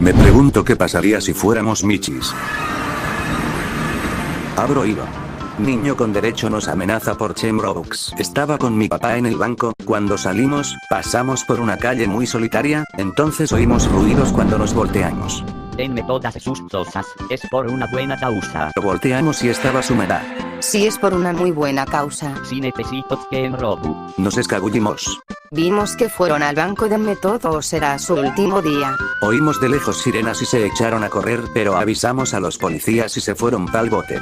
Me pregunto qué pasaría si fuéramos Michis. Abro hilo. Niño con derecho nos amenaza por Chemrobux. Estaba con mi papá en el banco, cuando salimos, pasamos por una calle muy solitaria, entonces oímos ruidos cuando nos volteamos. Denme todas sus cosas, es por una buena causa. Volteamos y estaba su mamá. Si es por una muy buena causa. Si necesito Chemrobux. Nos escabullimos. Vimos que fueron al banco, denme todo o será su último día. Oímos de lejos sirenas y se echaron a correr, pero avisamos a los policías y se fueron pa'l bote.